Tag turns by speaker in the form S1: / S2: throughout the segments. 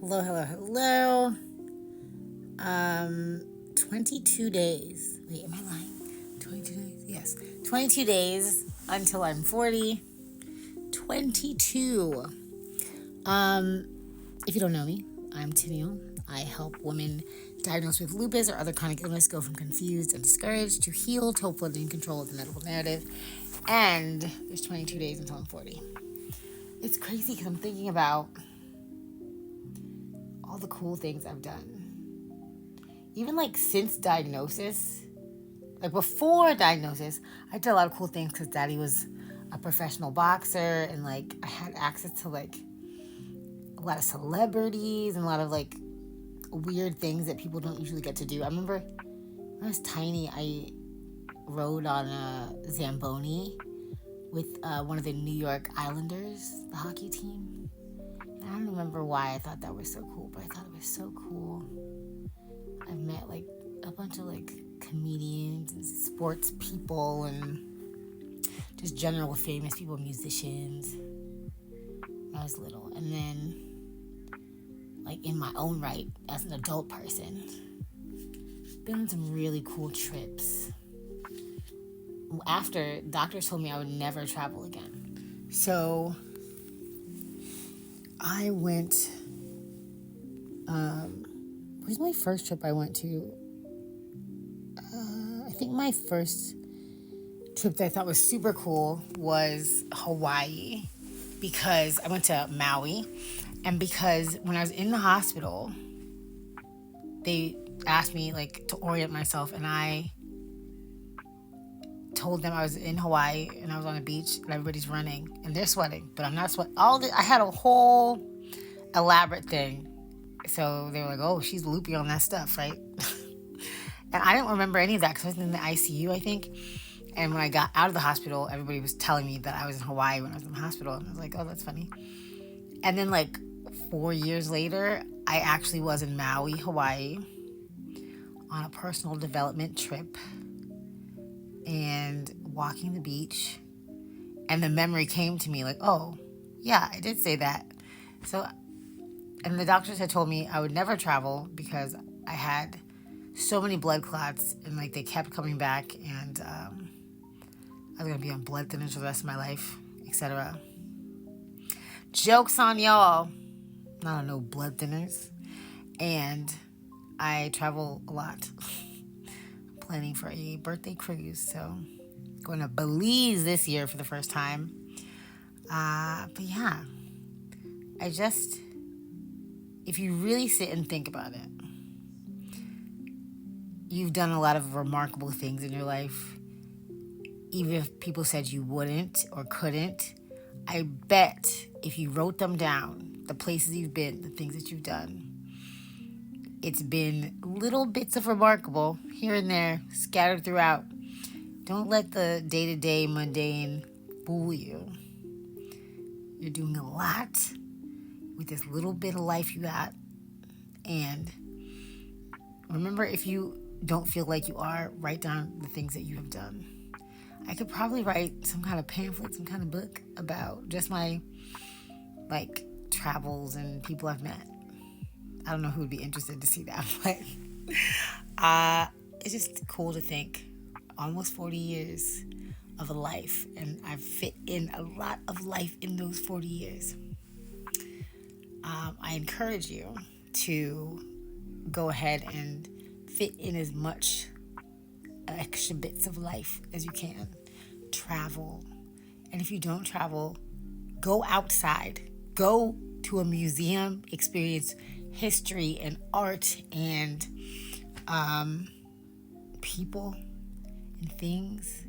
S1: Hello, hello, hello. 22 days. Wait, am I lying? 22 days? Yes. 22 days until I'm 40. 22. If you don't know me, I'm Tennille. I help women diagnosed with lupus or other chronic illness go from confused and discouraged to healed, hopeful, and in control of the medical narrative. And there's 22 days until I'm 40. It's crazy because I'm thinking about all the cool things I've done. Even since diagnosis, before diagnosis, I did a lot of cool things because Daddy was a professional boxer and I had access to a lot of celebrities and a lot of weird things that people don't usually get to do. I remember when I was tiny, I rode on a Zamboni with one of the New York Islanders, the hockey team. And I don't remember why I thought that was so cool, but I thought it was so cool. I've met a bunch of comedians and sports people and just general famous people, musicians when I was little. And then in my own right as an adult person, been on some really cool trips. After doctors told me I would never travel again. So I went, where's my first trip I went to? I think my first trip that I thought was super cool was Hawaii, because I went to Maui, and because when I was in the hospital, they asked me to orient myself, and I told them I was in Hawaii and I was on a beach and everybody's running and they're sweating, but I'm not sweating. I had a whole elaborate thing. So they were like, "Oh, she's loopy on that stuff, right?" And I didn't remember any of that because I was in the ICU, I think. And when I got out of the hospital, everybody was telling me that I was in Hawaii when I was in the hospital. And I was like, "Oh, that's funny." And then 4 years later, I actually was in Maui, Hawaii on a personal development trip and walking the beach. And the memory came to me "Oh, yeah, I did say that." So, and the doctors had told me I would never travel because I had so many blood clots and they kept coming back, and I was going to be on blood thinners for the rest of my life, etc. Joke's on y'all. Not on no blood thinners. And I travel a lot. Planning for a birthday cruise, so going to Belize this year for the first time. But yeah, if you really sit and think about it, you've done a lot of remarkable things in your life. Even if people said you wouldn't or couldn't, I bet if you wrote them down, the places you've been, the things that you've done, it's been little bits of remarkable here and there, scattered throughout. Don't let the day-to-day mundane fool you. You're doing a lot with this little bit of life you got. And remember, if you don't feel like you are, write down the things that you have done. I could probably write some kind of pamphlet, some kind of book about just my travels and people I've met. I don't know who would be interested to see that, but it's just cool to think almost 40 years of a life, and I've fit in a lot of life in those 40 years. I encourage you to go ahead and fit in as much extra bits of life as you can. Travel. And if you don't travel, go outside. Go to a museum, experience history and art and people and things.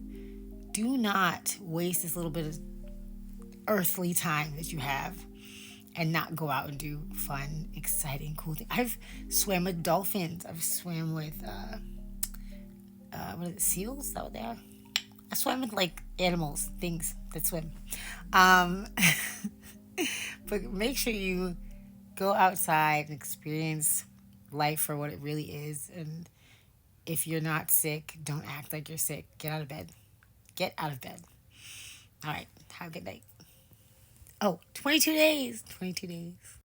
S1: Do not waste this little bit of earthly time that you have and not go out and do fun, exciting, cool things. I've swam with dolphins. I've swam with what is it, seals? Is that what they are? I swam with animals, things that swim. But make sure you go outside and experience life for what it really is. And if you're not sick, don't act like you're sick. Get out of bed. Get out of bed. All right. Have a good night. Oh, 22 days. 22 days.